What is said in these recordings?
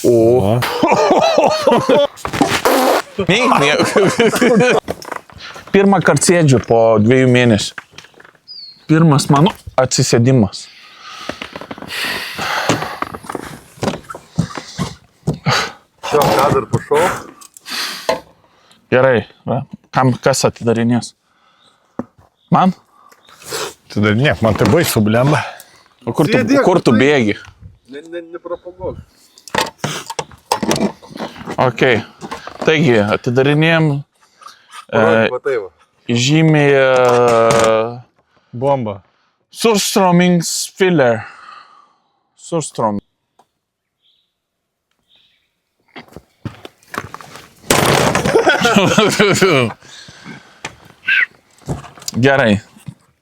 O. Pirmą kartą sėdžiu po 2 mėnesių. Pirmas mano atsisėdimas. Šio, ką dar pašau? Gerai, va. Kas atidarinės? Man? Atidarinėk, man tai baisu, blemba. O kur tu bėgi? Nepropagok. Ok. Taigi, atidarinėjom Matai va. žymiai Bomba. Surströmmingsfiller. Surström. Gerai.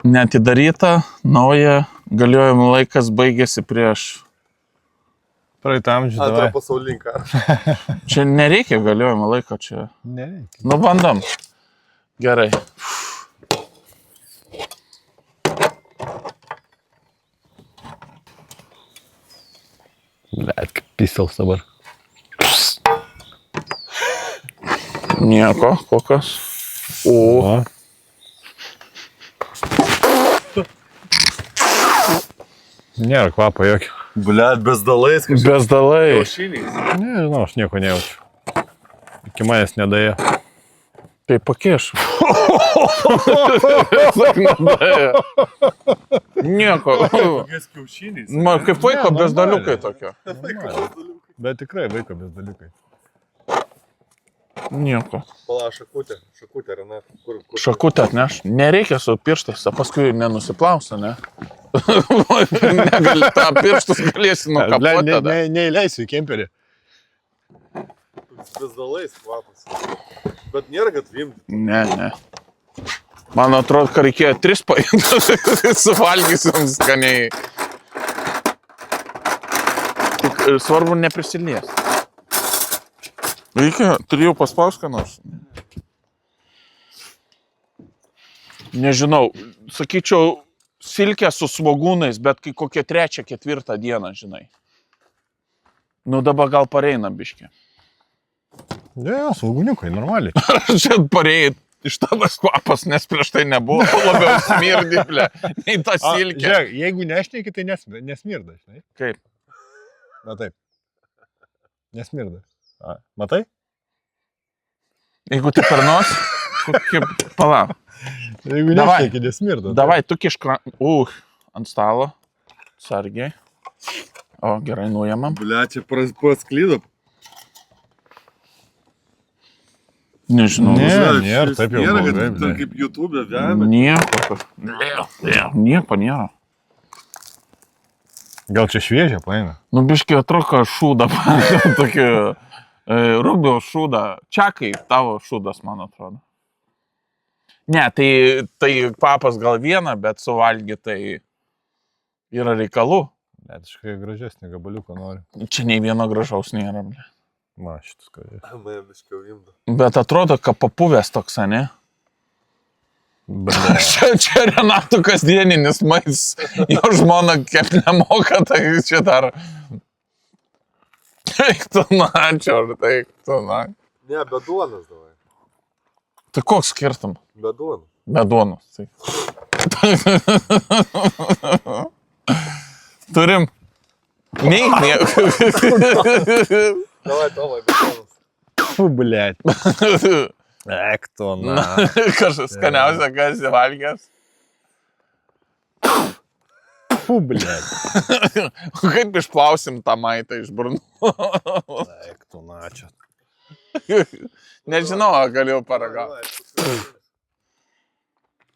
Neatidaryta, nauja, galiojimo laikas baigėsi prieš... Praeitą amžių, Antrą davai. pasaulinį karą. Čia nereikia galiojimo laiko, čia... Nereikia. Nu, bandom. Gerai. Blet, kaip pisals dabar. Nieko, kokios. O. Nėra kvapo jokio. Blet, bezdalais kažkaip. Bezdalai. Kiaušiniais. Nežinau, aš nieko nejaučiu. Iki manęs nedaėjo. Tai pakiš. Nieko. Tokiais kiaušiniais. Man kaip vaiko bezdaliukai tokio. Bet tikrai vaiko bezdaliukai. Nieko. Pala, šakutė, Renat. Kur? Šakutę atneš. Nereikia su pirštais, o paskui nenusiplausia, ne? Negali, tą pirštus galėsi nukapuoti tada. Neįleisiu į kemperį. Bezdalais kvapas. Bet nėra, kad vimti. Ne. Man atrodo, kad reikėjo 3 paimti, suvalgysim skaniai. Tik svarbu neprisilies. Reikia, turėjau paspaus, ką nors. Nežinau, sakyčiau, silkė su svogūnais, bet kai kokią 3-4 dieną, žinai. Nu dabar gal pareina biškį. Ne, svogūniukai, normaliai. Čia parėjai iš tavęs kvapas, nes prieš tai nebuvo labiau smirdyklė, nei ta silkė. Žiūrėk, jeigu nešneki, tai nesmirda, žinai. Kaip? Na taip. Nesmirda. Matai? Jeigu tai per nos, kaip palauk. Jeigu Davai. nešneki, nesmirda. Davai, tu kišk ant stalo. Sargiai. O, gerai, nuėmam. Blet, čia pasklydo. Nežinau. Nėra, taip jau Nėra, blogai, kad blet. kaip YouTube vemia. Nieko nėra. Gal čia šviežia paėmė? Nu, biškai atrodo šūdą, tokį rubio šūdą. Čiakai, tavo šūdas, man atrodo. Ne, tai papas gal vieną, bet suvalgy tai yra reikalų. Net kažkai gražesnį gabaliuką noriu. Čia nei vieno gražaus nėra. Ble. Na, šitas gražesnis. Man biškiau vimdo. Bet atrodo, kad papuvęs toks, ne? Čia Renato kasdieninis mais. Jo žmona kaip nemoka, tai čia dar... Taik tu načio, taik tu načio. Ne, be duonas davai. Tai koks skirtum? Be duonas. Be duonos. Tai. Turim. Davai, Tomai, be duonos. Fu, blėt. Ekto, na. Kažkas skaniausia, kas įvalgęs. Fu, blėt. Kaip išplausim tą maitą iš burnų? Ekto, na, čia. Nežinau, galėjau paragauti.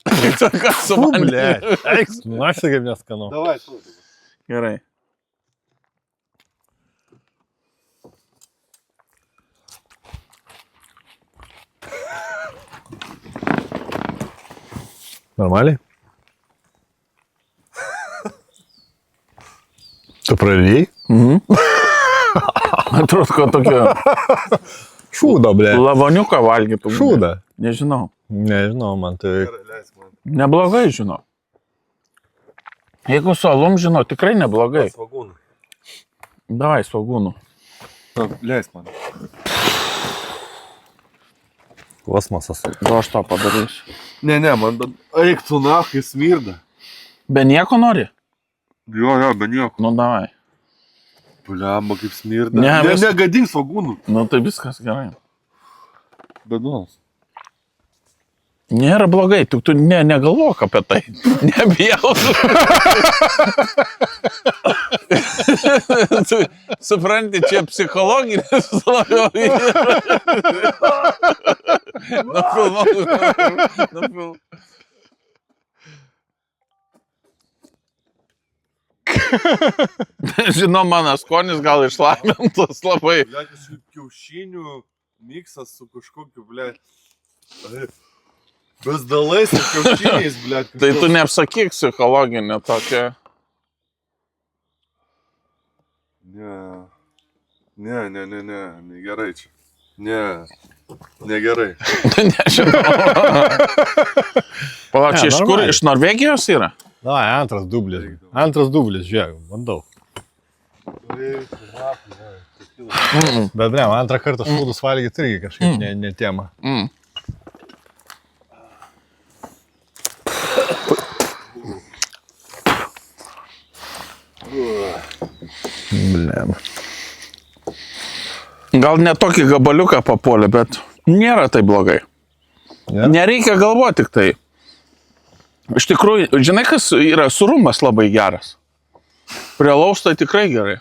Kas su Fu, manimi? blėt. Ekto, na, aš kaip neskanau. Davai, tu. Gerai. Normaliai? Tu pradėjai? Atrodo, kad tokia Šūdą, blė. lavoniuką valgytų. Šūdą. Nežinau. Nežinau, man tai... Gerai, leisk man. Neblogai, žinau. Jeigu su alum, žinau, tikrai neblogai. Svagūnų. Davai, svagūnų. Leis man. Kosmosas. Gal aš to padarysiu. Ne, man eik tu nahai smirda. Be nieko nori? Jo, be nieko. Nu, davai. Bliamba kaip smirda. Ne, Ne, vis- negadink svagūnų. Nu, tai viskas gerai. Be duonos. Nėra blogai, tik tu negalvok apie tai. Nebijau. Tu supranti, čia psichologinis labiau. Nufilmau. Žinau, mano skonis gal išlamintas labai. Ble, kažkaip kiaušinių miksas su kažkokiu, ble. Bezdalais ir kiaušiniais, ble. Tai tu neapsakyk psichologinį tokią. Ne, gerai čia. Negerai. Nežinau. Palauk, čia iš kur? normaliai. Iš Norvegijos yra? Davai, antras dublis. Antras dublis, žiūrėk, bandau. Bet ne, antrą kartą šūdus valgyti irgi kažkaip ne tema. Blem. Gal ne tokį gabaliuką papuolė, bet nėra tai blogai. Ne? Nereikia galvoti tik tai. Iš tikrųjų, žinai, kas yra surumas labai geras. Prie alaus tai tikrai gerai.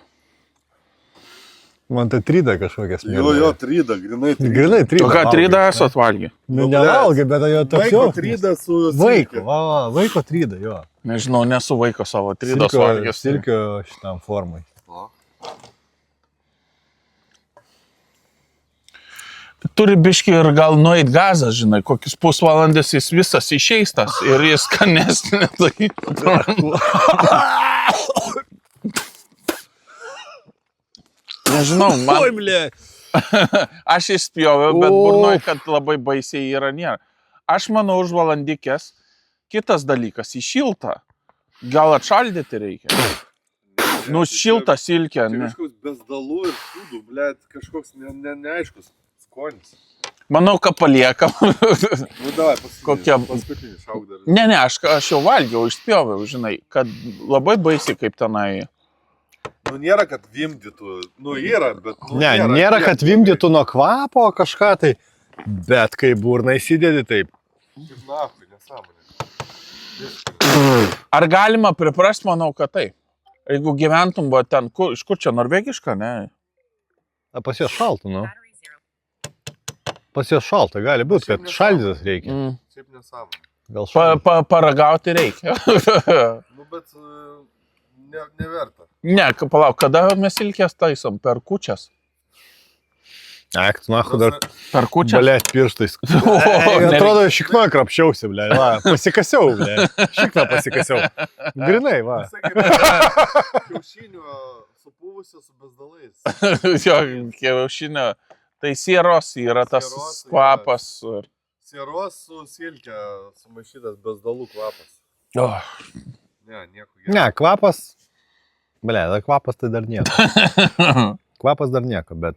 Man tai tryda kažkokias. Jo, tryda, grinai tryda. Grinai tryda. O ką valgai. trydą esat valgy? Nu, nevalgai, bet jo toks Vaiko jau. tryda su... Vaiko, vaiko tryda, jo. Nežinau, nesu vaiko savo trydos valgęs. Silkio šitam formai. Turi biški ir gal nueit gazas, žinai, kokius pusvalandis jis visas išeistas ir jis skanesnė. Tai... Nežinau, man... ble. Aš išspjoviau, bet burnoj, kad labai baisiai yra nėra. Aš manau, už valandikės. Kitas dalykas, į šiltą. Gal atšaldyti reikia? Nu, šiltą silkę, Čia ne. kažkoks bezdalų ir šūdų, ble, kažkoks neaiškus skonis. Manau, kad paliekam. Nu, davai, paskutinį šauk dar. Ne, aš jau valgiau, išspjoviau, žinai, kad labai baisiai kaip tenai. Nu, nėra, kad vimdytų. Nu, yra, bet... Nu, Ne, nėra, kad vimdytų nuo kvapo kažką tai, bet kai burna įsidedi, taip. Kaip nahui, nesąmonė. Ar galima priprast, manau, kad tai. Jeigu gyventum, va ten, iš kur čia, norvegiška, ne? A, pas juos šalta, nu. Pas juos šalta, gali būti, kad šaldytas reikia. Šiaip nesąmonė. Gal šaldytas. Paragauti reikia. Nu, bet neverta. Ne, palauk, kada mes ilkės taisom? Per kučias? Ak, tu nahu dar Per kučias? balėt pirštais. Atrodo, šikną krapščiausi, ble. Va, pasikasiau, ble. Šikną pasikasiau. Grinai, va. Kiaušinių supuvusio su bezdalais. Jo, kiaušinio. Tai sieros yra tas Sieros, kvapas. Sieros su silke sumaišytas bezdalų kvapas. Oh. Ne, nieko gero. Ne, kvapas. Ble, kvapas tai dar nieko. Kvapas dar nieko, bet